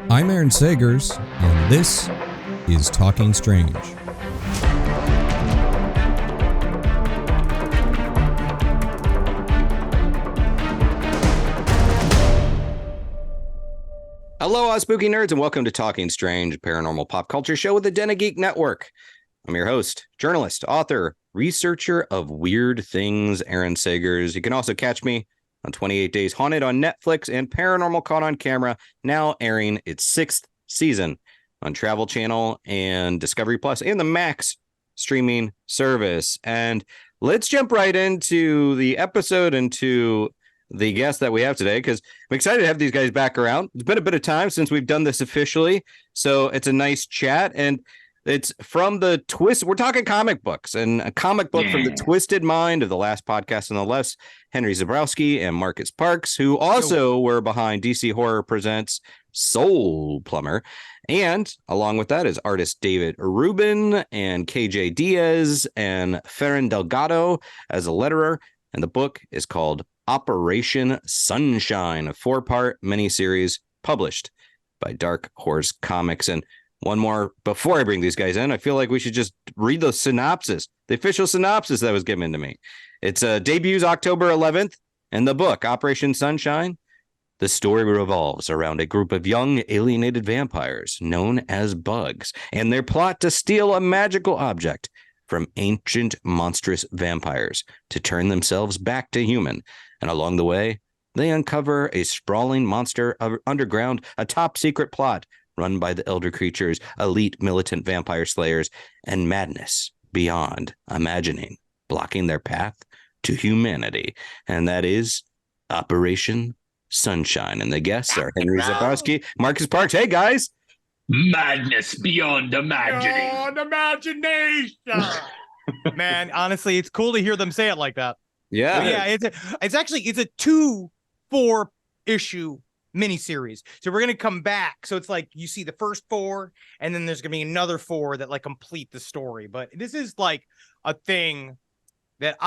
I'm Aaron Sagers, and this is Talking Strange. Hello, spooky nerds, and welcome to Talking Strange, paranormal pop culture show with the Den of Geek Network. I'm your host, journalist, author, researcher of weird things, Aaron Sagers. You can also catch me on 28 Days Haunted on Netflix and Paranormal Caught on Camera, now airing its 6th season on Travel Channel and Discovery Plus and the Max streaming service. And let's jump right into the episode and to the guest that we have today, because I'm excited to have these guys back around. It's been a bit of time since we've done this officially, so it's a nice chat. And it's from the twist. We're talking comic books, and a comic book from the twisted mind of the last podcast on the left, Henry Zebrowski and Marcus Parks, who also were behind DC Horror Presents Soul Plumber. And along with that is artist David Rubín and KJ Diaz and Ferran Delgado as a letterer. And the book is called Operation Sunshine, a 4-part miniseries published by Dark Horse Comics. And one more before I bring these guys in, I feel like we should just read the synopsis, the official synopsis that was given to me. It's debuts October 11th, and the book, Operation Sunshine. The story revolves around a group of young alienated vampires known as bugs and their plot to steal a magical object from ancient monstrous vampires to turn themselves back to human. And along the way, they uncover a sprawling monster underground, a top secret plot run by the elder creatures, elite militant vampire slayers, and madness beyond imagining, blocking their path to humanity. And that is Operation Sunshine. And the guests are Henry Zebrowski, Marcus Parks. Hey, guys. Madness beyond imagining. Beyond imagination. Man, honestly, it's cool to hear them say it like that. Yeah. Yeah, it's a 2-4 issue miniseries. So we're gonna come back. So it's like you see the first 4, and then there's gonna be another 4 that like complete the story. But this is like a thing that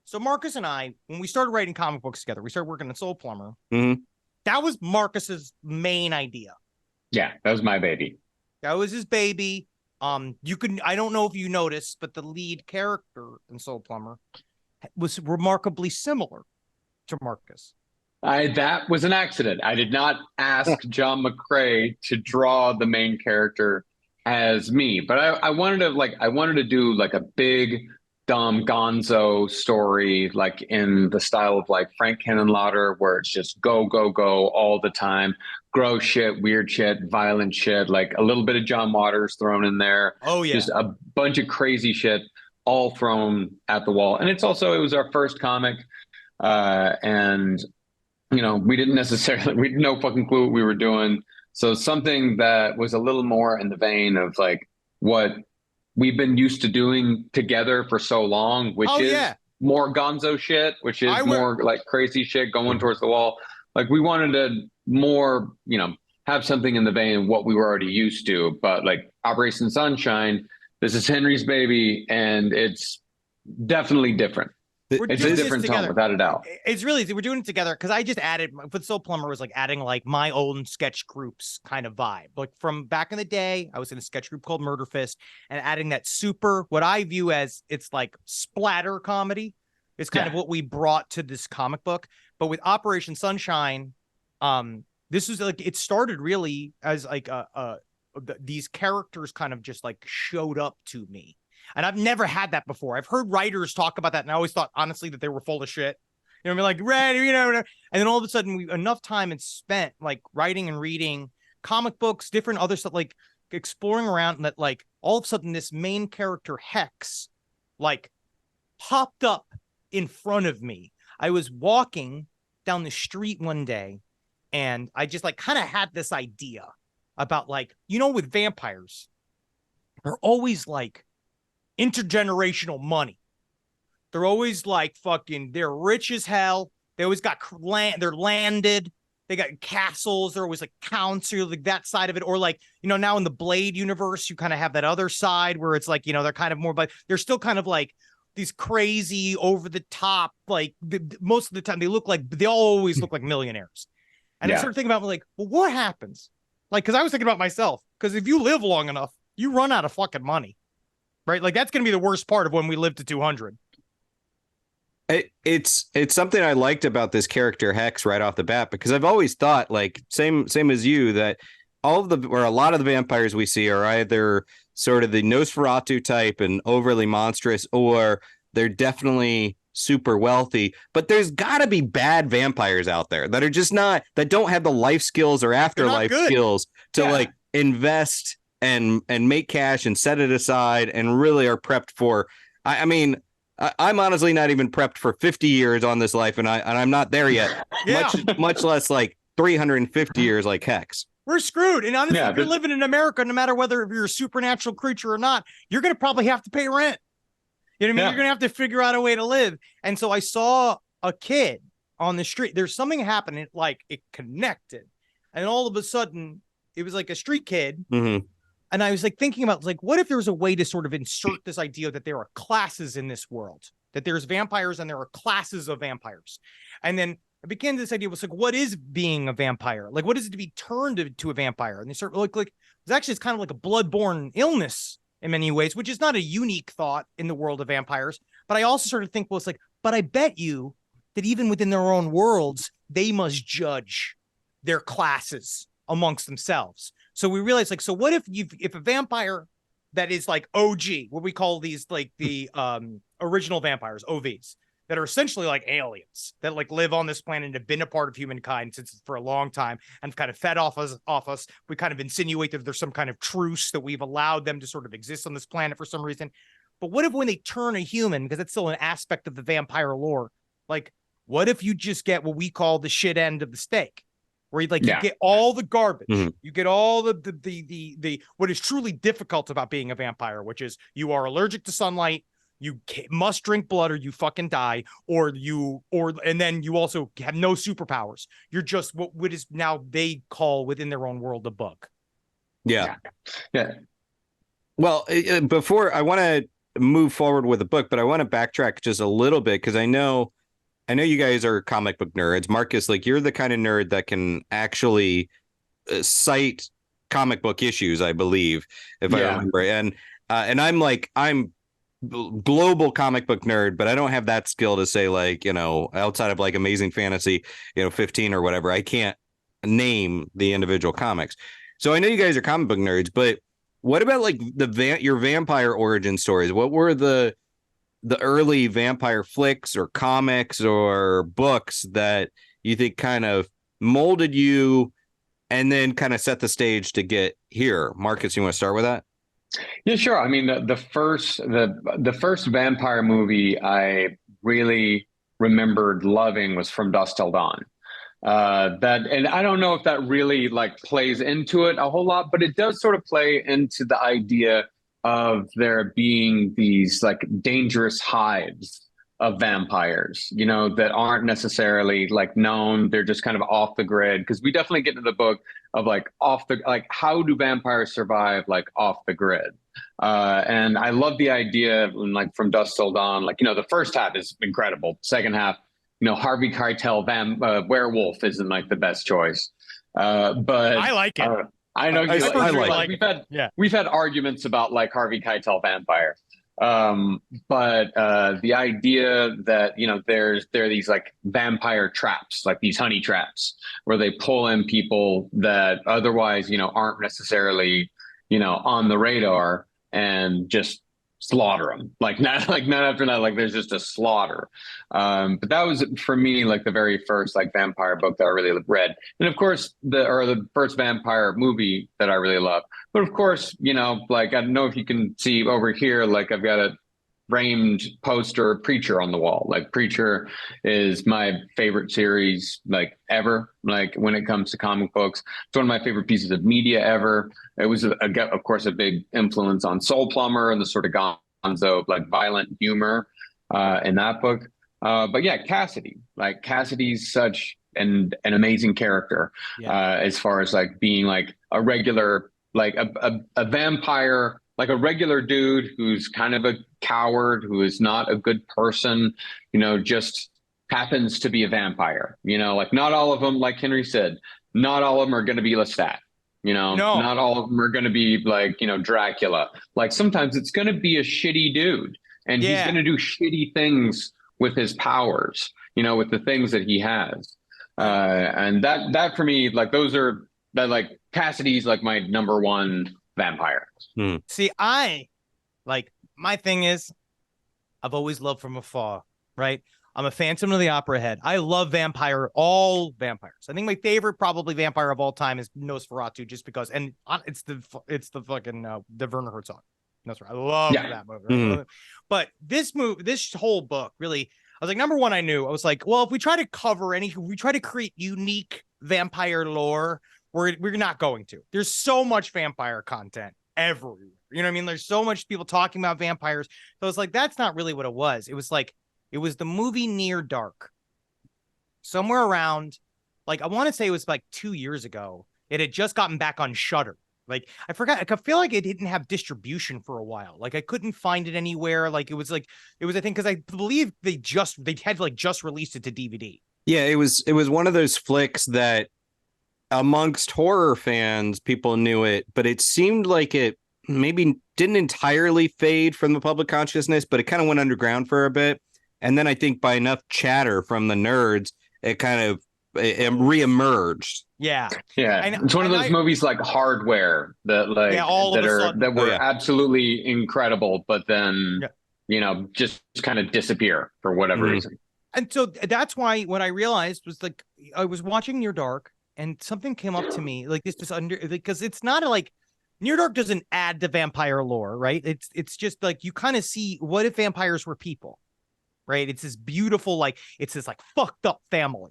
so Marcus and I, when we started writing comic books together, we started working on Soul Plumber. Mm-hmm. That was Marcus's main idea. Yeah, that was my baby. That was his baby. I don't know if you noticed, but the lead character in Soul Plumber was remarkably similar to Marcus. That was an accident. I did not ask John McCrae to draw the main character as me, but I wanted to do like a big dumb gonzo story, like in the style of like Frank Henenlotter, where it's just go, go, go all the time. Gross shit, weird shit, violent shit, like a little bit of John Waters thrown in there. Oh, yeah. Just a bunch of crazy shit all thrown at the wall. And it was our first comic. And, you know, we had no fucking clue what we were doing. So something that was a little more in the vein of like what we've been used to doing together for so long, which more gonzo shit, which is more like crazy shit going towards the wall. Like we wanted to more, you know, have something in the vein of what we were already used to. But like Operation Sunshine, this is Henry's baby, and it's definitely different. It's a different tone, without a doubt. It's really, we're doing it together because I just added, with Soul Plumber was like adding like my own sketch groups kind of vibe. Like from back in the day, I was in a sketch group called Murder Fist, and adding that super, what I view as it's like splatter comedy is kind of what we brought to this comic book. But with Operation Sunshine, this was like, it started really as like these characters kind of just like showed up to me. And I've never had that before. I've heard writers talk about that, and I always thought, honestly, that they were full of shit. You know, I mean, like, red, you know, and then all of a sudden, enough time had spent, like, writing and reading comic books, different other stuff, like, exploring around, and that, like, all of a sudden, this main character, Hex, like, popped up in front of me. I was walking down the street one day, and I just, like, kind of had this idea about, like, you know, with vampires, they're always, like, intergenerational money. They're always like fucking, they're rich as hell. They always got land, they're landed. They got castles. They're always like counts, or like that side of it. Or like, you know, now in the Blade universe, you kind of have that other side where it's like, you know, they're kind of more, but they're still kind of like these crazy over the top, like most of the time they always look like millionaires. And I started thinking about like, well, what happens? Like, because I was thinking about myself, because if you live long enough, you run out of fucking money, right? Like that's going to be the worst part of when we live to 200. It's something I liked about this character Hex right off the bat, because I've always thought, like, same as you, that a lot of the vampires we see are either sort of the Nosferatu type and overly monstrous, or they're definitely super wealthy. But there's got to be bad vampires out there that are just that don't have the life skills or afterlife skills to like invest and make cash and set it aside and really are prepped for. I mean, I'm honestly not even prepped for 50 years on this life, and I'm not there yet. much less like 350 years like Hex. We're screwed. And honestly, if you're living in America, no matter whether you're a supernatural creature or not, you're going to probably have to pay rent. You know what I mean? You're going to have to figure out a way to live. And so I saw a kid on the street. There's something happening, like it connected. And all of a sudden, it was like a street kid. Mm-hmm. And I was like thinking about, like, what if there was a way to sort of insert this idea that there are classes in this world, that there's vampires and there are classes of vampires. And then I began this idea was like, what is being a vampire? Like, what is it to be turned into a vampire? And they sort of look like it's kind of like a bloodborne illness in many ways, which is not a unique thought in the world of vampires. But I also sort of think, well, it's like, but I bet you that even within their own worlds, they must judge their classes amongst themselves. So we realized, like, so what if a vampire that is like OG, what we call these, like the original vampires, OVs, that are essentially like aliens that like live on this planet and have been a part of humankind since for a long time and kind of fed off us. We kind of insinuate that there's some kind of truce that we've allowed them to sort of exist on this planet for some reason. But what if when they turn a human, because that's still an aspect of the vampire lore, like what if you just get what we call the shit end of the steak? Where you get all the garbage, you get all the what is truly difficult about being a vampire, which is you are allergic to sunlight, you must drink blood or you fucking die, and then you also have no superpowers. You're just what is now they call within their own world a bug. Yeah. Well, before I want to move forward with the book, but I want to backtrack just a little bit because I know you guys are comic book nerds. Marcus, like you're the kind of nerd that can actually cite comic book issues, I believe, if I remember. And I'm global comic book nerd, but I don't have that skill to say, like, you know, outside of like Amazing Fantasy, 15 or whatever, I can't name the individual comics. So I know you guys are comic book nerds, but what about like your vampire origin stories? What were the early vampire flicks or comics or books that you think kind of molded you and then kind of set the stage to get here? Marcus, you want to start with that? Yeah, sure. I mean, the first vampire movie I really remembered loving was From Dusk Till Dawn. And I don't know if that really like plays into it a whole lot, but it does sort of play into the idea of there being these like dangerous hives of vampires, that aren't necessarily like known. They're just kind of off the grid, because we definitely get into the book of like how do vampires survive like off the grid? And I love the idea of, like, From Dusk Till Dawn, like, the first half is incredible. Second half, Harvey Keitel werewolf isn't like the best choice. But I like it. I know you like we've had arguments about like Harvey Keitel vampire. But the idea that, there are these like vampire traps, like these honey traps, where they pull in people that otherwise, aren't necessarily, on the radar, and just slaughter them. Like not after that, like there's just a slaughter. But that was for me like the very first like vampire book that I really read, and of course the first vampire movie that I really loved. But of course, like I don't know if you can see over here, like I've got a framed poster of Preacher on the wall. Like Preacher is my favorite series like ever. Like when it comes to comic books, it's one of my favorite pieces of media ever. It was of course a big influence on Soul Plumber and the sort of gonzo like violent humor in that book. But yeah, Cassidy's such an amazing character as far as like being like a regular, like a vampire like a regular dude who's kind of a coward, who is not a good person, just happens to be a vampire. Like not all of them, like Henry said, not all of them are going to be Lestat. No. Not all of them are going to be like, Dracula. Like sometimes it's going to be a shitty dude and he's going to do shitty things with his powers, with the things that he has. And that for me, like like Cassidy's like my number one vampire. See, my thing is I've always loved from afar, right? I'm a Phantom of the Opera head. I love all vampires. I think my favorite probably vampire of all time is Nosferatu, just because, and it's the fucking the Werner Herzog. Nosferatu. I love that movie. But this whole book really, I was like, number one, I was like, well, if we try to create unique vampire lore, we're not going to. There's so much vampire content everywhere. You know what I mean? There's so much people talking about vampires. So I was like, that's not really what it was. It was like, it was the movie Near Dark. Somewhere around, like, I want to say it was like 2 years ago. It had just gotten back on Shudder. Like, I forgot. I feel like it didn't have distribution for a while. Like, I couldn't find it anywhere. Like, it was I think, because I believe they had like just released it to DVD. Yeah, it was one of those flicks that amongst horror fans, people knew it, but it seemed like it maybe didn't entirely fade from the public consciousness, but it kind of went underground for a bit. And then I think by enough chatter from the nerds, it kind of reemerged. Yeah. It's one of those movies like Hardware that were absolutely incredible, but then just kind of disappear for whatever reason. And so that's why what I realized was, like, I was watching Near Dark and something came up to me like this, because it's not like Near Dark doesn't add to vampire lore, right? It's just like you kind of see, what if vampires were people? Right. It's this beautiful, like, it's this like fucked up family.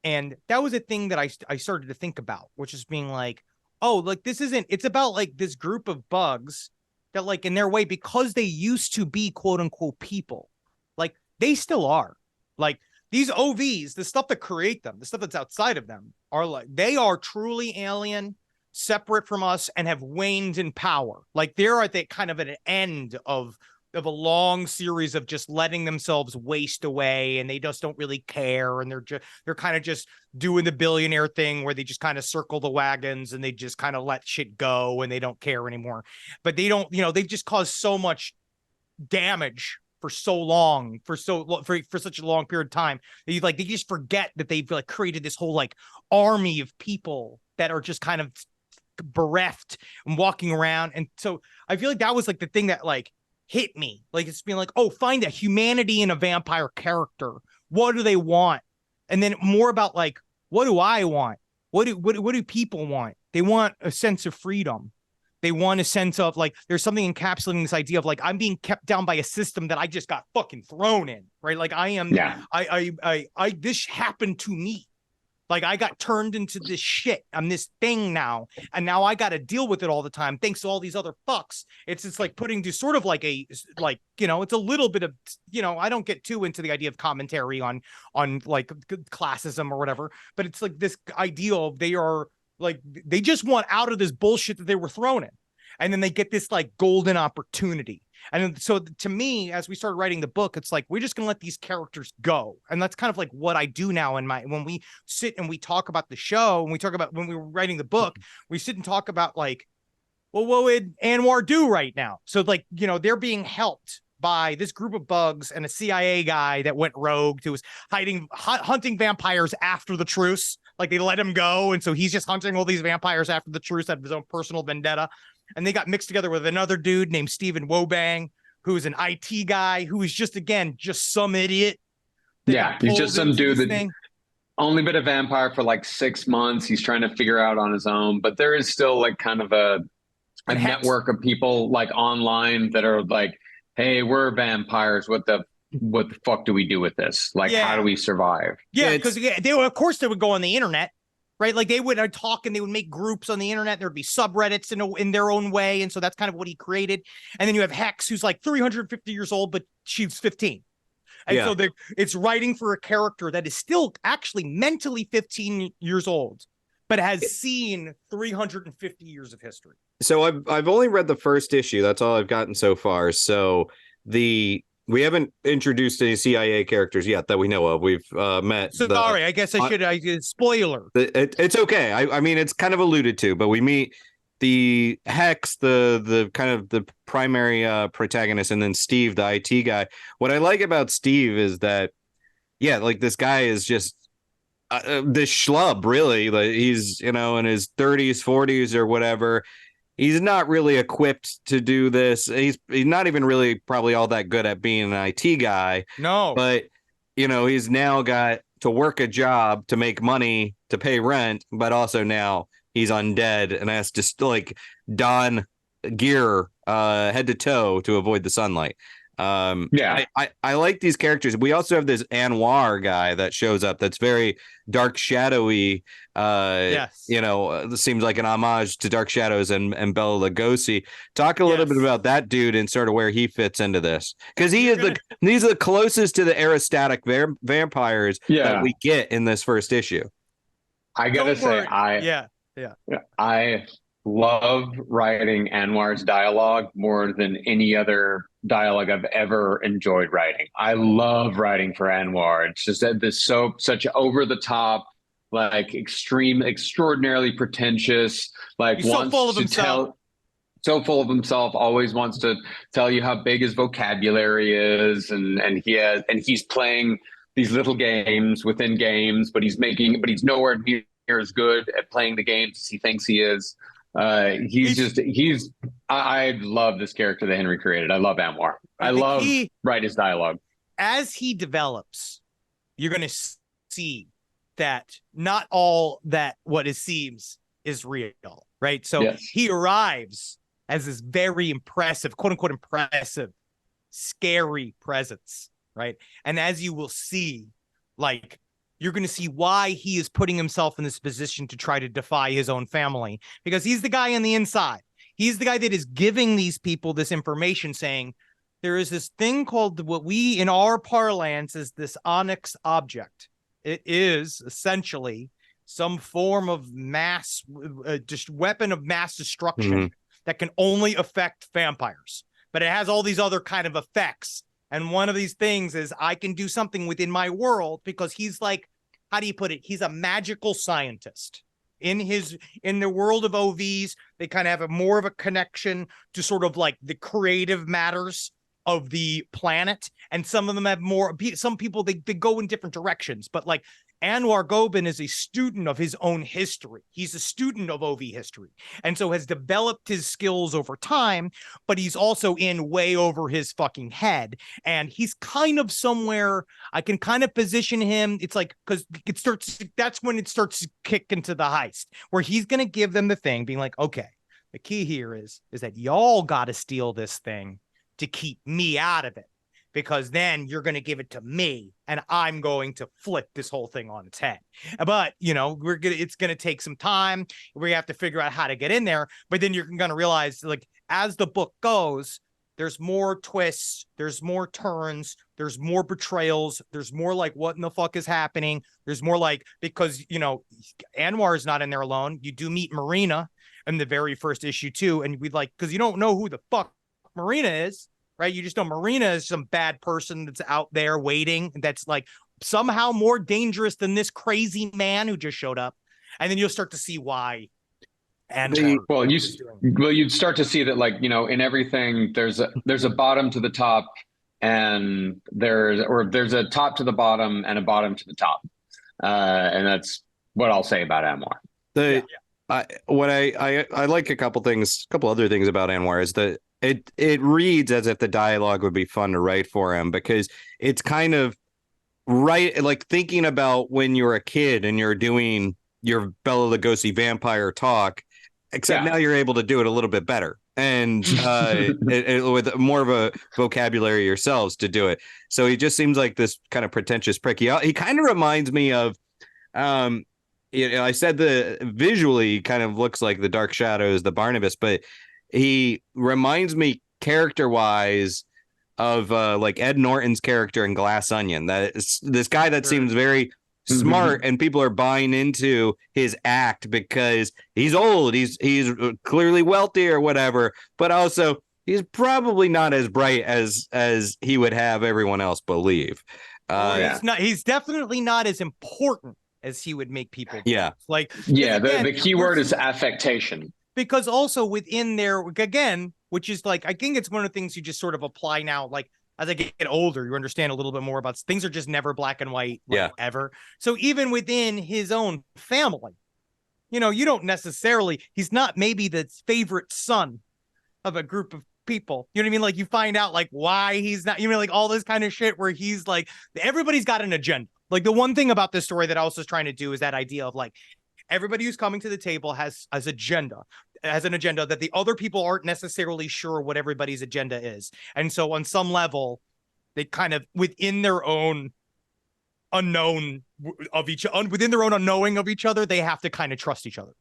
And that was a thing that I started to think about, which is being like, oh, like, it's about like this group of bugs that, like, in their way, because they used to be quote unquote people, like they still are, like these OVs, the stuff that create them, the stuff that's outside of them are like, they are truly alien, separate from us, and have waned in power. Like they're at the kind of at an end of a long series of just letting themselves waste away, and they just don't really care, and they're kind of just doing the billionaire thing where they just kind of circle the wagons and they just kind of let shit go and they don't care anymore. But they don't, they've just caused so much damage for so long, for such a long period of time. They just forget that they've like created this whole like army of people that are just kind of bereft and walking around. And so I feel like that was like the thing that like hit me. Like, it's being like, oh, find a humanity in a vampire character. What do they want? And then more about like, what do I want? What do people want? They want a sense of freedom. They want a sense of like, there's something encapsulating this idea of like, I'm being kept down by a system that I just got fucking thrown in, right? Like I am, this happened to me. Like I got turned into this shit. I'm this thing now. And now I got to deal with it all the time. Thanks to all these other fucks. It's like putting to sort of like it's a little bit of, I don't get too into the idea of commentary on like classism or whatever, but it's like this idea of they just want out of this bullshit that they were thrown in. And then they get this like golden opportunity. And so to me, as we started writing the book, it's like, we're just going to let these characters go. And that's kind of like what I do now when we sit and we talk about the show, and we talk about when we were writing the book, we sit and talk about like, well, what would Anwar do right now? So like, they're being helped by this group of bugs and a CIA guy that went rogue, who was hunting vampires after the truce. Like they let him go. And so he's just hunting all these vampires after the truce out of his own personal vendetta. And they got mixed together with another dude named Stephen Wobang, who's an IT guy who is just some idiot. Yeah, he's just some dude that only been a vampire for like 6 months. He's trying to figure out on his own, but there is still like kind of a network of people like online that are like, hey, we're vampires. What the fuck do we do with this? Like, how do we survive? Yeah, because of course they would go on the internet. Right, like they would talk and they would make groups on the internet. There'd be subreddits in their own way, and so that's kind of what he created. And then you have Hex, who's like 350 years old, but she's 15, and so it's writing for a character that is still actually mentally 15 years old, but has seen 350 years of history. So I've only read the first issue. That's all I've gotten so far. So we haven't introduced any CIA characters yet that we know of. We've met Sorry, I guess I should. Spoiler. It's okay. I mean, it's kind of alluded to, but we meet the Hex, the kind of the primary protagonist, and then Steve, the IT guy. What I like about Steve is that, yeah, like this guy is just this schlub, really. Like he's, in his 30s, 40s, or whatever. He's not really equipped to do this. He's not even really probably all that good at being an IT guy. No. But, he's now got to work a job to make money to pay rent, but also now he's undead and has to like don gear head to toe to avoid the sunlight. I like these characters. We also have this Anwar guy that shows up that's very dark shadowy. Yes. Seems like an homage to Dark Shadows and Bela Lugosi. Talk a little bit about that dude and sort of where he fits into this, because he's the closest to the aerostatic vampires that we get in this first issue. I gotta say, I love writing Anwar's dialogue more than any other dialogue I've ever enjoyed writing. I love writing for Anwar. It's just such over the top, like extraordinarily pretentious, like he's so full of himself. So full of himself, always wants to tell you how big his vocabulary is, and he's playing these little games within games, but he's nowhere near as good at playing the games as he thinks he is. I love this character that Henry created. I love Anwar. I love his dialogue. As he develops, you're going to see that not all that what it seems is real, right? So he arrives as this very impressive, quote unquote, impressive, scary presence, right? And as you will see, like, you're going to see why he is putting himself in this position to try to defy his own family, because he's the guy on the inside. He's the guy that is giving these people this information, saying there is this thing called what we in our parlance is this onyx object. It is essentially some form of weapon of mass destruction that can only affect vampires, but it has all these other kind of effects. And one of these things is I can do something within my world, because he's like, how do you put it? He's a magical scientist. In the world of OVs, they kind of have more of a connection to sort of like the creative matters of the planet. And some of them have more, some people, they go in different directions. But like Anwar Gobin is a student of his own history. He's a student of OV history, and so has developed his skills over time, but he's also in way over his fucking head. And he's kind of somewhere I can kind of position him. It's like, because that's when it starts to kick into the heist, where he's going to give them the thing, being like, okay, the key here is that y'all got to steal this thing to keep me out of it, because then you're going to give it to me and I'm going to flip this whole thing on its head. But, it's going to take some time. We have to figure out how to get in there. But then you're going to realize, like, as the book goes, there's more twists, there's more turns, there's more betrayals, there's more like, what in the fuck is happening? There's more like, because, Anwar is not in there alone. You do meet Marina in the very first issue too. And we'd like, because you don't know who the fuck Marina is. Right, you just know Marina is some bad person that's out there waiting, that's like somehow more dangerous than this crazy man who just showed up, and then you'll start to see why. And you'd start to see that, like, in everything there's a bottom to the top, and there's a top to the bottom and a bottom to the top, and that's what I'll say about Anwar. I like a couple other things about Anwar is that it reads as if the dialogue would be fun to write for him, because it's kind of right, like thinking about when you're a kid and you're doing your Bela Lugosi vampire talk, except now you're able to do it a little bit better and with more of a vocabulary yourselves to do it. So he just seems like this kind of pretentious prick. He kind of reminds me of I said the visually kind of looks like the Dark Shadows, the Barnabas, but he reminds me character-wise of like Ed Norton's character in Glass Onion. That is this guy that seems very smart and people are buying into his act because he's old, he's clearly wealthy or whatever, but also he's probably not as bright as he would have everyone else believe. He's definitely not as important as he would make people believe. Yeah. Like, yeah, again, the key word is affectation. Because also within there, again, which is like, I think it's one of the things you just sort of apply now, like as I get older, you understand a little bit more about things are just never black and white, like, ever. So even within his own family, you know, you don't necessarily, he's not maybe the favorite son of a group of people. You know what I mean? Like, you find out like why he's not, you know, like all this kind of shit where he's like, everybody's got an agenda. Like, the one thing about this story that I was just trying to do is that idea of like, everybody who's coming to the table has an agenda that the other people aren't necessarily sure what everybody's agenda is. And so on some level, they kind of within their own unknown of within their own unknowing of each other, they have to kind of trust each other.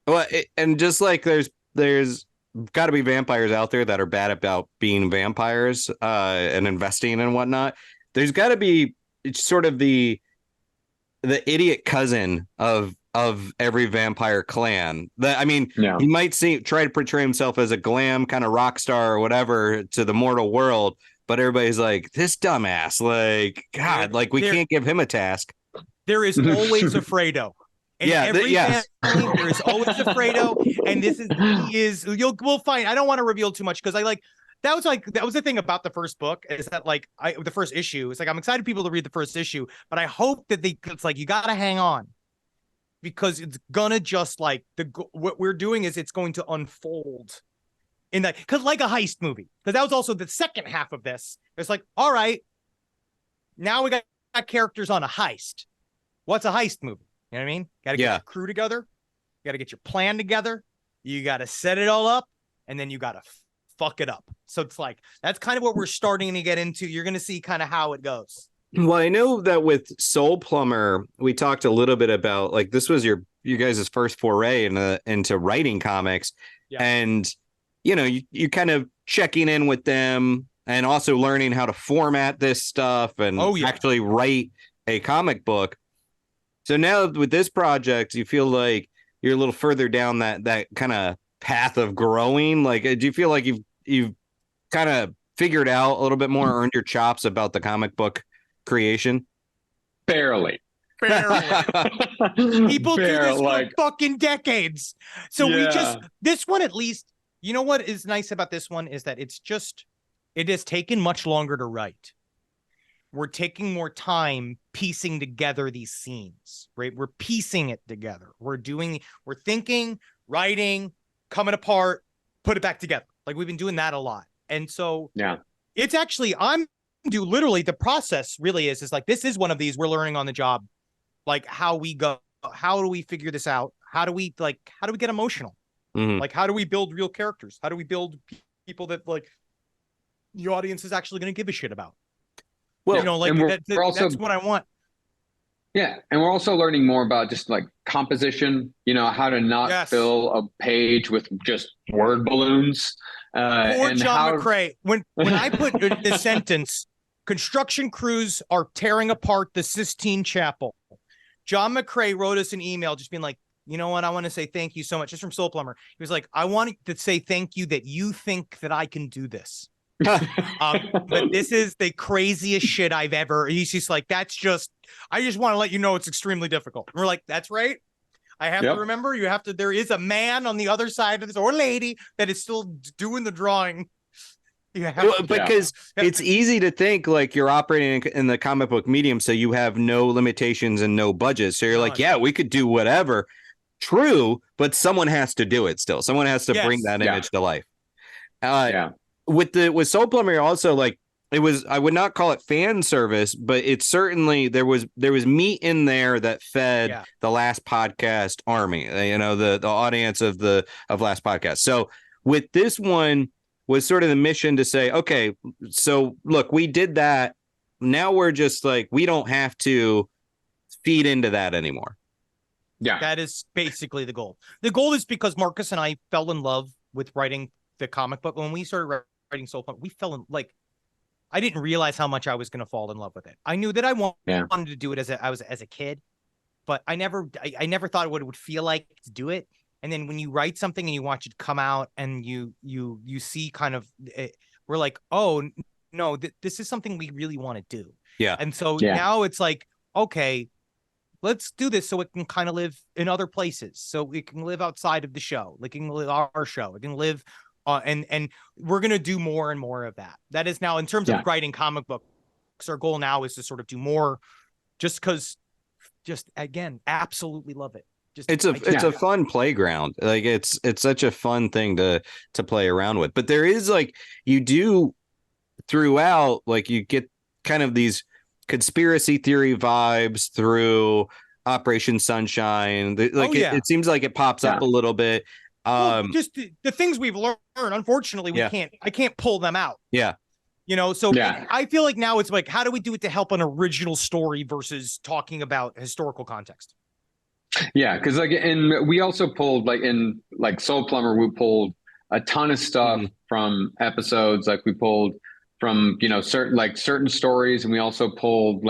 Well, and just like there's got to be vampires out there that are bad about being vampires and investing and whatnot. There's got to be sort of the idiot cousin of every vampire clan. That, I mean, he might try to portray himself as a glam kind of rock star or whatever to the mortal world, but everybody's like, this dumbass, like, God, like we can't give him a task. There is always a Fredo. There is always a Fredo, and we'll find. I don't want to reveal too much because that was the thing about the first book is that the first issue. It's like I'm excited people to read the first issue, but I hope that it's like you got to hang on because it's gonna just like what we're doing is it's going to unfold in that because like a heist movie because that was also the second half of this. It's like all right, now we got characters on a heist. What's a heist movie? You know what I mean? Got to get your crew together. You got to get your plan together. You got to set it all up, and then you got to fuck it up. So it's like that's kind of what we're starting to get into. You're going to see kind of how it goes. Well, I know that with Soul Plumber, we talked a little bit about like this was you guys' first foray into writing comics, and you know you kind of checking in with them and also learning how to format this stuff and actually write a comic book. So now with this project, you feel like you're a little further down that kind of path of growing. Like, do you feel like you've kind of figured out a little bit more, earned your chops about the comic book creation? Barely. People do this for fucking decades. So this one at least, you know what is nice about this one is that it has taken much longer to write. We're taking more time piecing together these scenes, right? We're piecing it together. We're thinking, writing, coming apart, put it back together. Like we've been doing that a lot. And so it's actually, literally the process really is like, this is one of these we're learning on the job, like how we go, how do we figure this out? How do we get emotional? Mm-hmm. Like, how do we build real characters? How do we build people that like the audience is actually going to give a shit about? Well, you know, like that's what I want. Yeah. And we're also learning more about just like composition, you know, how to not fill a page with just word balloons. Poor John McCrae. When I put the sentence, construction crews are tearing apart the Sistine Chapel. John McCrae wrote us an email just being like, you know what? I want to say thank you so much. Just from Soul Plumber. He was like, I want to say thank you that you think that I can do this. But this is the craziest shit I've ever. He's just like, I just want to let you know it's extremely difficult. And we're like, that's right. I have to remember there is a man on the other side of this or lady that is still doing the drawing. Because it's easy to think like you're operating in the comic book medium, so you have no limitations and no budget. So you're like, yeah, we could do whatever. True, but someone has to do it still. Someone has to bring that image to life. With Soul Plumber, also like it was, I would not call it fan service, but it's certainly there was meat in there that fed the Last Podcast army, you know, the audience of Last Podcast. So with this one was sort of the mission to say, okay, so look, we did that. Now we're just like, we don't have to feed into that anymore. Yeah, that is basically the goal. The goal is because Marcus and I fell in love with writing the comic book. When we started writing Soul Plumber, we fell in I didn't realize how much I was going to fall in love with it. I knew that I wanted to do it as a kid, but I never thought what it would feel like to do it. And then when you write something and you watch it come out and you see kind of it, we're like, oh no, this is something we really want to do. Yeah. And so now it's like, okay, let's do this so it can kind of live in other places. So it can live outside of the show. It can live our show. It can live and we're going to do more and more of that. That is now in terms of writing comic books, our goal now is to sort of do more just because again, absolutely love it. It's a fun playground. Like it's such a fun thing to play around with. But there is like you do throughout, like you get kind of these conspiracy theory vibes through Operation Sunshine. It seems like it pops up a little bit. Just the things we've learned, unfortunately, I can't pull them out. Yeah. So I feel like now it's like, how do we do it to help an original story versus talking about historical context? Yeah, because we also pulled in Soul Plumber, we pulled a ton of stuff from episodes. Like we pulled from certain stories, and we also pulled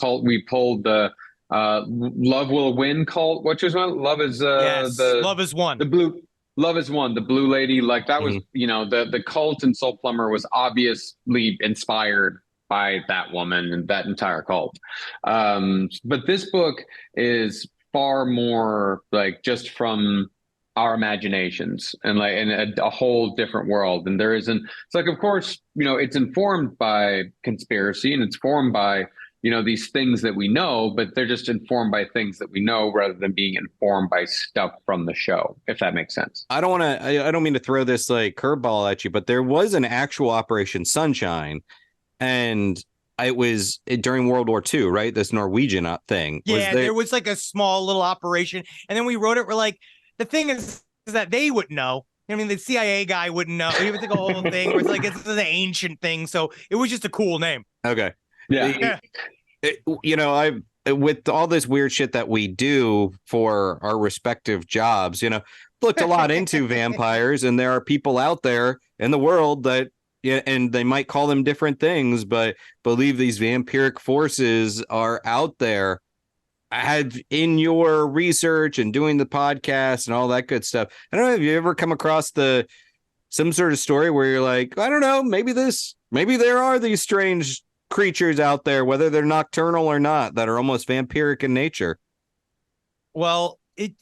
cult. We pulled the Love Will Win cult, which is one. Love is Love is One. The blue Love is One, the blue lady. Like that was the cult in Soul Plumber was obviously inspired by that woman and that entire cult. But this book is far more like just from our imaginations and like in a whole different world. And there isn't, it's like, of course, it's informed by conspiracy and it's formed by, these things that we know, but they're just informed by things that we know rather than being informed by stuff from the show, if that makes sense. I don't mean to throw this like curveball at you, but there was an actual Operation Sunshine, and it was during World War II, right? This Norwegian thing. Yeah, there was like a small little operation. And then we wrote it. We're like, the thing is that they wouldn't know. I mean, the CIA guy wouldn't know. He would think a whole thing. It was like, it's an ancient thing. So it was just a cool name. Okay. Yeah. With all this weird shit that we do for our respective jobs, looked a lot into vampires, and there are people out there in the world that, and they might call them different things, but believe these vampiric forces are out there. In your research and doing the podcast and all that good stuff, I don't know, have you ever come across some sort of story where you're like, I don't know, maybe there are these strange creatures out there, whether they're nocturnal or not, that are almost vampiric in nature? Well, the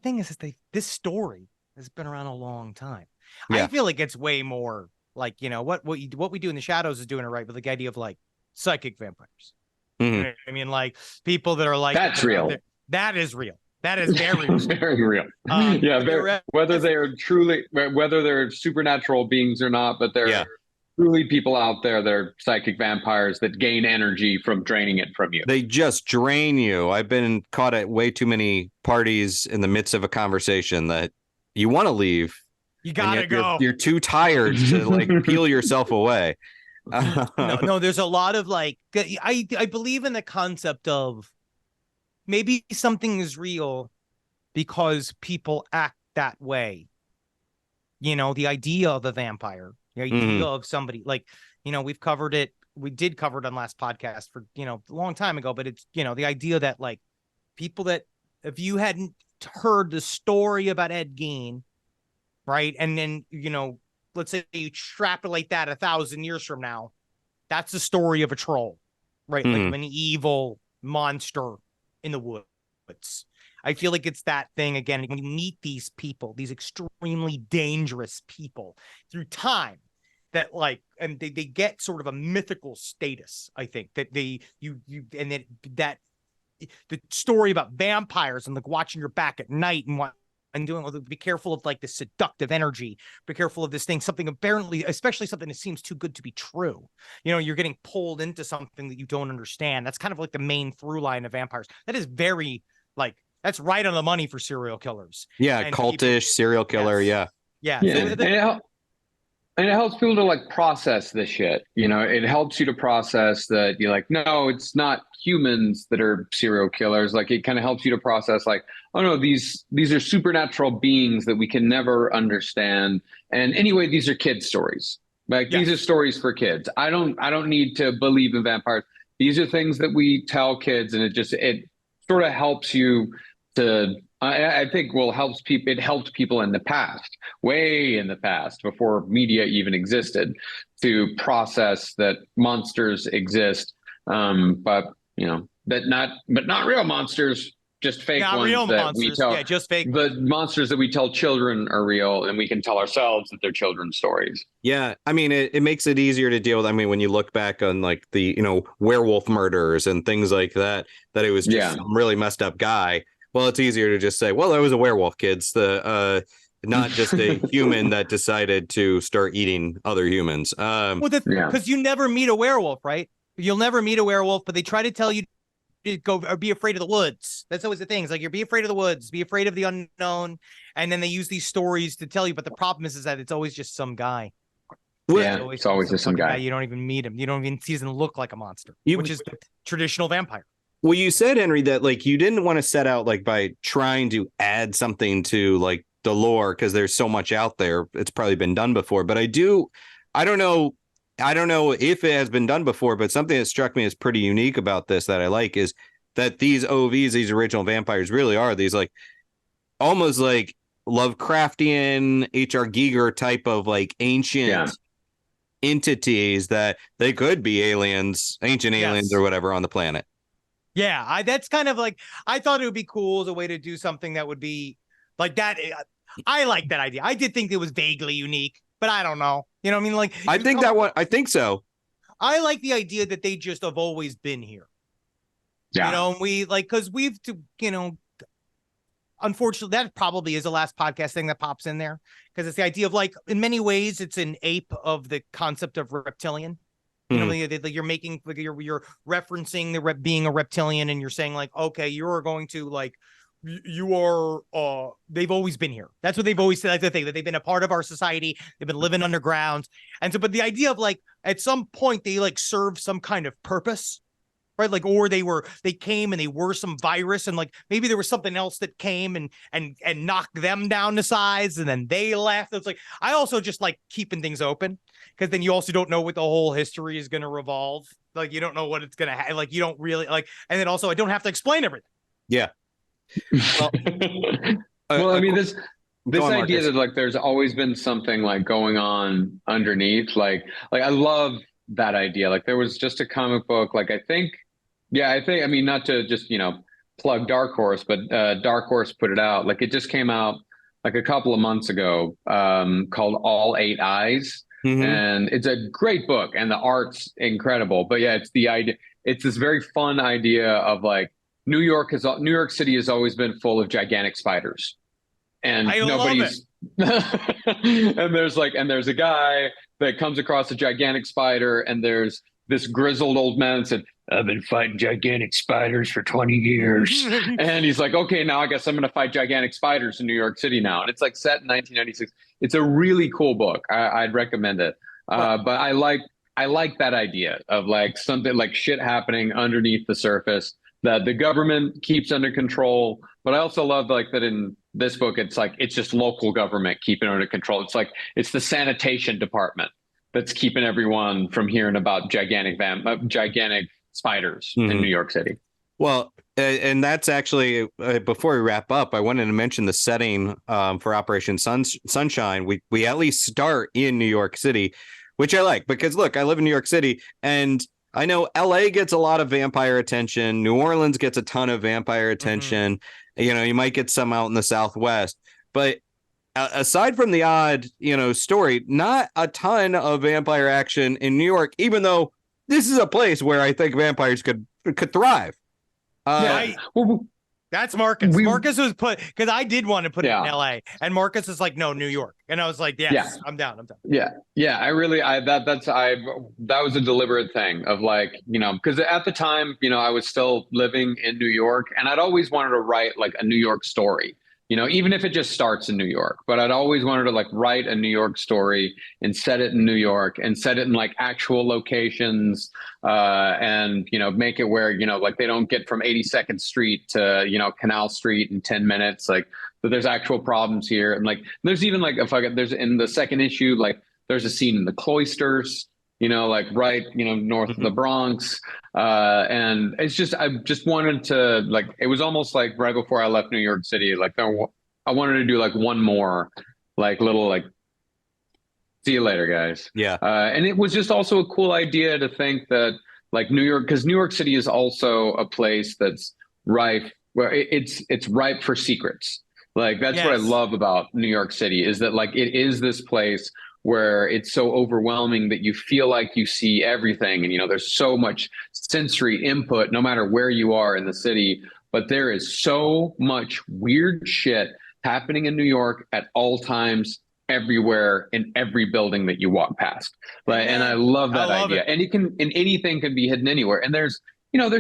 thing is this story has been around a long time. Yeah. I feel like it's way more like, what we do in the shadows is doing it right, but the idea of like psychic vampires. Mm-hmm. I mean, like people that are like, that's real. That is real. That is very real. Very real. Whether they're supernatural beings or not, but they're truly people out there that are psychic vampires that gain energy from draining it from you. They just drain you. I've been caught at way too many parties in the midst of a conversation that you want to leave. You gotta go. You're too tired to like peel yourself away. No, there's a lot of like, I believe in the concept of maybe something is real because people act that way. The idea of a vampire, the idea of somebody like, we did cover it on last podcast for, a long time ago, but it's, the idea that like people that, if you hadn't heard the story about Ed Gein, right. And then, let's say you extrapolate that 1,000 years from now, that's the story of a troll, right? Like an evil monster in the woods. I feel like it's that thing again. When you meet these people, these extremely dangerous people through time, that like, and they get sort of a mythical status. I think that the story about vampires and like watching your back at night and doing, be careful of like the seductive energy, be careful of this thing, something apparently, especially something that seems too good to be true. You're getting pulled into something that you don't understand. That's kind of like the main through line of vampires. That is very like, that's right on the money for serial killers. Yeah. And cultish serial killer. Yes. Yeah. And it helps people to like process this shit. It helps you to process that you're like, no, it's not humans that are serial killers. Like it kind of helps you to process like, oh no, these are supernatural beings that we can never understand. And anyway, these are kids' stories. Like these are stories for kids. I don't need to believe in vampires. These are things that we tell kids, and it sort of helps you to, I think helps people. It helped people in the past, way in the past, before media even existed, to process that monsters exist. But not real monsters, just fake Not ones real that monsters. we tell. Yeah, just fake. The monsters that we tell children are real, and we can tell ourselves that they're children's stories. Yeah, I mean, it makes it easier to deal with. I mean, when you look back on like the, werewolf murders and things like that, that it was just some really messed up guy. Well, it's easier to just say, well, that was a werewolf, kids. Not just a human that decided to start eating other humans. Because you never meet a werewolf, right? You'll never meet a werewolf, but they try to tell you to go or be afraid of the woods. That's always the thing. It's like, you're be afraid of the woods, be afraid of the unknown. And then they use these stories to tell you. But the problem is that it's always just some guy. Yeah, it's always just some guy. You don't even meet him. You don't even see him look like a monster, which is the traditional vampire. Well, you said, Henry, that like you didn't want to set out like by trying to add something to like the lore, because there's so much out there. It's probably been done before. But I don't know if it has been done before, but something that struck me as pretty unique about this that I like is that these OVs, these original vampires, really are these like almost like Lovecraftian H.R. Giger type of like ancient entities that they could be aliens, ancient aliens or whatever on the planet. Yeah, that's kind of like, I thought it would be cool as a way to do something that would be like that. I like that idea. I did think it was vaguely unique, but I don't know. You know what I mean? Like, I think so. I like the idea that they just have always been here. Yeah. And we like, because unfortunately, that probably is the last podcast thing that pops in there, because it's the idea of like, in many ways, it's an ape of the concept of reptilian. You're making like you're referencing being a reptilian, and you're saying like, okay, you're going to like, you are they've always been here. That's what they've always said. That's the thing, that they've been a part of our society. They've been living underground. And so, but the idea of like, at some point they like serve some kind of purpose, right? Like, or they came and they were some virus, and like maybe there was something else that came and knocked them down to size, and then they left. It's like, I also just like keeping things open, because then you also don't know what the whole history is going to revolve. Like, you don't know what it's going to like, you don't really like, and then also I don't have to explain everything. Yeah. Well, I mean, this idea that like there's always been something like going on underneath, like I love that idea. Like, there was just a comic book, like I think, I mean, not to just plug Dark Horse, but Dark Horse put it out. Like, it just came out like a couple of months ago, called All Eight Eyes. And it's a great book, and the art's incredible. But yeah, it's the idea. It's this very fun idea of like, New York City has always been full of gigantic spiders, and nobody's. and there's a guy that comes across a gigantic spider, and there's this grizzled old man that said, "I've been fighting gigantic spiders for 20 years," and he's like, "Okay, now I guess I'm going to fight gigantic spiders in New York City now." And it's like set in 1996. It's a really cool book. I'd recommend it. But I like that idea of like something like shit happening underneath the surface that the government keeps under control. But I also love like that in this book, it's like, it's just local government keeping it under control. It's like, it's the sanitation department that's keeping everyone from hearing about gigantic spiders in New York City. Well, and that's actually, before we wrap up, I wanted to mention the setting for Operation Sunshine. We at least start in New York City, which I like, because look, I live in New York City, and I know LA gets a lot of vampire attention. New Orleans gets a ton of vampire attention. You might get some out in the Southwest, but aside from the odd, story, not a ton of vampire action in New York, even though this is a place where I think vampires could thrive. That's Marcus. Marcus was put, because I did want to put it in LA, and Marcus is like, no, New York. And I was like, yes, I'm down. Yeah. That was a deliberate thing of like, because at the time, I was still living in New York, and I'd always wanted to write like a New York story, even if it just starts in New York. But I'd always wanted to like write a New York story and set it in New York and set it in like actual locations, and make it where like they don't get from 82nd Street to Canal Street in 10 minutes. Like, but there's actual problems here, and like there's even like there's in the second issue, like there's a scene in the cloisters like right, north of the Bronx. And it's just, I just wanted to like, it was almost like right before I left New York City, like I wanted to do like one more, like little, like, see you later, guys. Yeah. And it was just also a cool idea to think that like New York, because New York City is also a place that's rife, where it's ripe for secrets. Like that's what I Yes. love about New York City is that like it is this place where it's so overwhelming that you feel like you see everything, and there's so much sensory input no matter where you are in the city, but there is so much weird shit happening in New York at all times, everywhere, in every building that you walk past. Like, and I love that idea. And anything can be hidden anywhere. And there's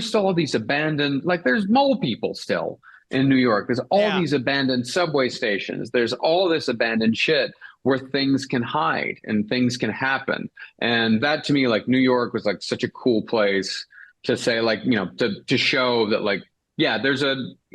still all these abandoned, like there's mole people still in New York. There's all these abandoned subway stations. There's all this abandoned shit where things can hide and things can happen. And that to me, like New York was like such a cool place to say, like, to show that, like, yeah,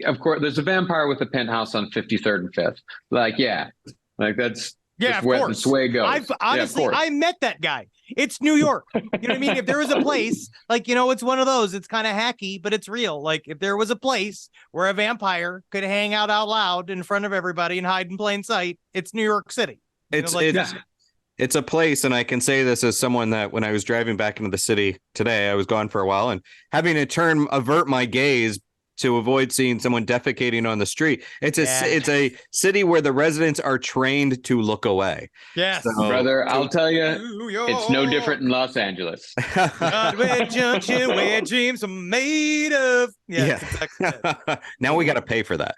of course, there's a vampire with a penthouse on 53rd and 5th. Like, yeah, like that's of where course. the way goes. I've honestly, I met that guy. It's New York. You know what I mean? If there was a place, like, it's one of those, it's kind of hacky, but it's real. Like if there was a place where a vampire could hang out loud in front of everybody and hide in plain sight, it's New York City. It's a place, and I can say this as someone that when I was driving back into the city today, I was gone for a while, and having to avert my gaze to avoid seeing someone defecating on the street. It's a city where the residents are trained to look away. Yes, so, brother, I'll tell you, it's no different in Los Angeles. Broadway Junction, where dreams are made of. Yeah. Exactly. Now we got to pay for that.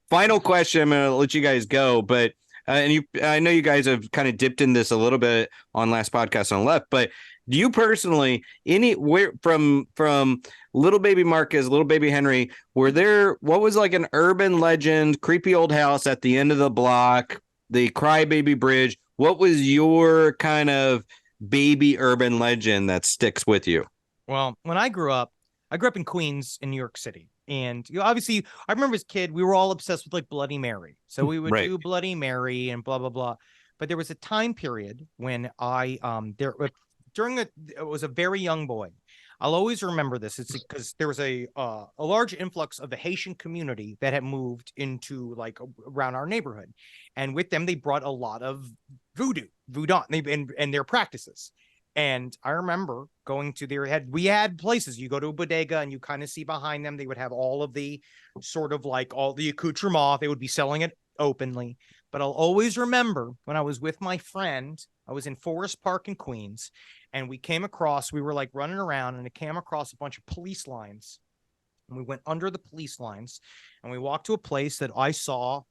Final question. I'm going to let you guys go, but I know you guys have kind of dipped in this a little bit on last podcast on the left, but do you personally, anywhere from little baby Marcus, little baby Henry, what was like an urban legend, creepy old house at the end of the block, the Crybaby Bridge? What was your kind of baby urban legend that sticks with you? Well, when I grew up in Queens in New York City. And obviously, I remember as a kid, we were all obsessed with like Bloody Mary. So we would do Bloody Mary and blah, blah, blah. But there was a time period when I was a very young boy. I'll always remember this. It's because there was a large influx of the Haitian community that had moved into like around our neighborhood. And with them, they brought a lot of voodoo and their practices. And I remember going to we had places, you go to a bodega and you kind of see behind them, they would have all of the sort of like all the accoutrement, they would be selling it openly. But I'll always remember when I was with my friend, I was in Forest Park in Queens, and we were like running around, and it came across a bunch of police lines. And we went under the police lines and we walked to a place that I saw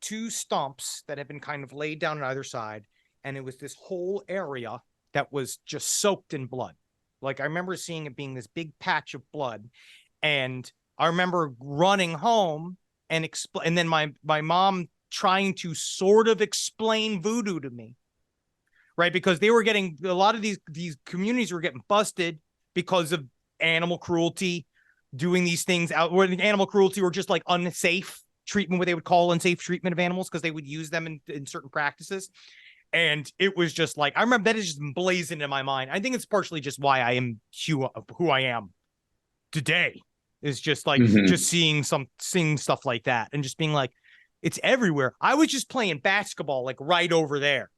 2 stumps that had been kind of laid down on either side. And it was this whole area that was just soaked in blood. Like I remember seeing it being this big patch of blood. And I remember running home and then my mom trying to sort of explain voodoo to me, right? Because they were getting, a lot of these communities were getting busted because of animal cruelty, doing these things out, or animal cruelty or just like unsafe treatment, what they would call unsafe treatment of animals, because they would use them in certain practices. And it was just like, I remember that is just blazing in my mind. I think it's partially just why I am who I am today, is just like just seeing stuff like that and just being like, it's everywhere. I was just playing basketball like right over there.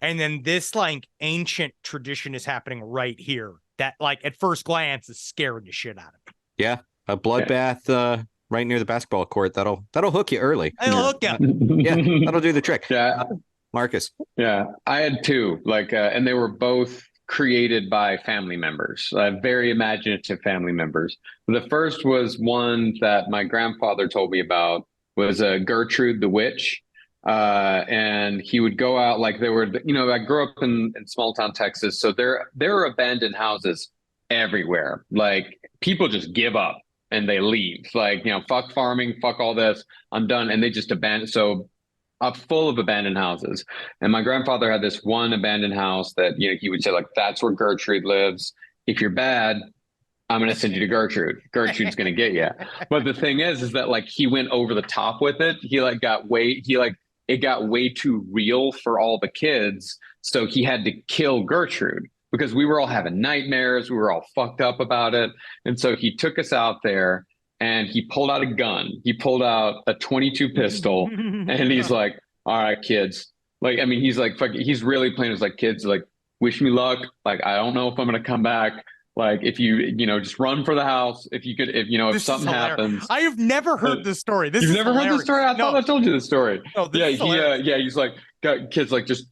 And then this like ancient tradition is happening right here that like at first glance is scaring the shit out of me. Yeah. A bloodbath right near the basketball court. That'll hook you early. It'll hook you. Yeah. That'll do the trick. Yeah. Marcus. Yeah, I had 2, like, and they were both created by family members, very imaginative family members. The first was one that my grandfather told me about, was Gertrude the Witch. And he would go out, like I grew up in small town Texas. So there are abandoned houses everywhere. Like people just give up and they leave, like, fuck farming, fuck all this, I'm done. And they just abandon. So full of abandoned houses. And my grandfather had this one abandoned house that, he would say, like, that's where Gertrude lives. If you're bad, I'm going to send you to Gertrude. Gertrude's going to get you. But the thing is that like he went over the top with it. It got way too real for all the kids. So he had to kill Gertrude because we were all having nightmares. We were all fucked up about it. And so he took us out there and he pulled out a gun. He pulled out a 22 pistol and he's like, all right, kids. Like, I mean, he's like, fuck, he's really playing as like, kids, like, wish me luck. Like, I don't know if I'm going to come back. Like, if you just run for the house. If you could, if something happens. I have never heard this story. You've never heard this story? I thought I told you this story. No, he's like, got kids, like, just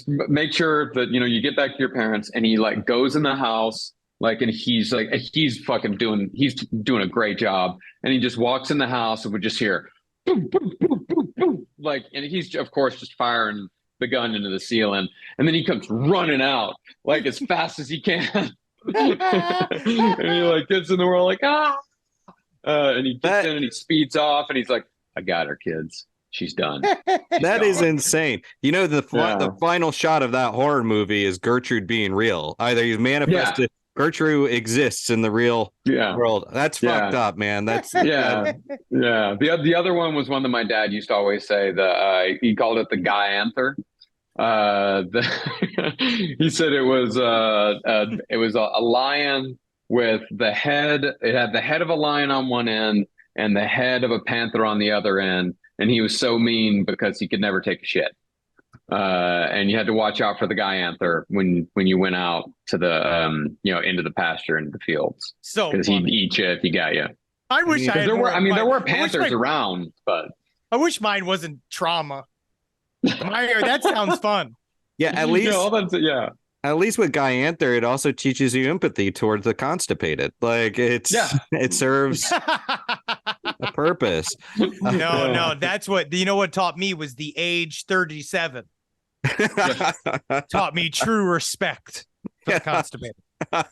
make sure that, you get back to your parents. And he like goes in the house, like, and he's doing a great job. And he just walks in the house and would just hear boom, boom, boom, boom, boom. Like, and he's of course just firing the gun into the ceiling. And then he comes running out like as fast as he can. And he like gets in the world like, and he gets in and he speeds off and he's like, I got her, kids. She's done. That is insane. The final shot of that horror movie is Gertrude being real. Either you've manifested Gertrude exists in the real world. That's fucked up, man. That's The other one was one that my dad used to always say. He called it the guy anther. He said it was a lion with the head. It had the head of a lion on one end and the head of a panther on the other end. And he was so mean because he could never take a shit. And you had to watch out for the guy anther when you went out to the into the pasture and the fields. So because he'd eat you if he got you. I wish there were panthers around, but I wish mine wasn't trauma. That sounds fun. Yeah, at least At least with Guy Anther, it also teaches you empathy towards the constipated. Like it serves a purpose. No, that's what what taught me was the age 37. Taught me true respect for the constipated. But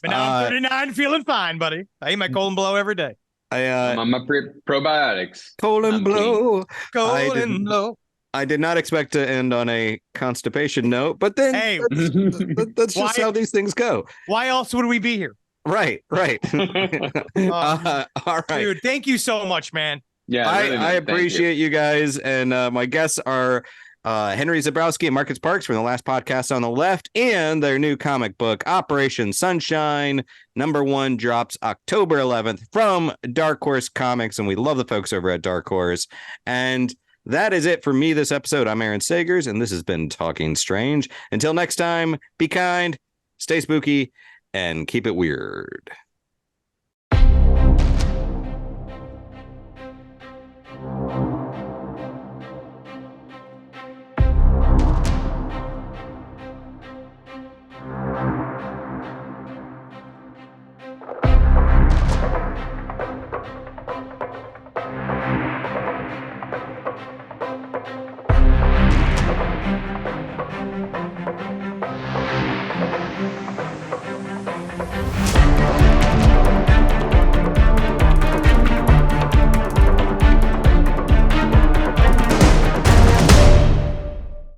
now I'm 39, feeling fine, buddy. I eat my colon blow every day. I'm on my probiotics. Colon blow. Colon blow. I did not expect to end on a constipation note, but then that's just how these things go. Why else would we be here? Right. All right. Dude, thank you so much, man. Yeah, I appreciate you guys. And my guests are Henry Zebrowski and Marcus Parks from the last podcast on the left, and their new comic book, Operation Sunshine. #1 drops October 11th from Dark Horse Comics. And we love the folks over at Dark Horse. And that is it for me this episode. I'm Aaron Sagers, and this has been Talking Strange. Until next time, be kind, stay spooky, and keep it weird.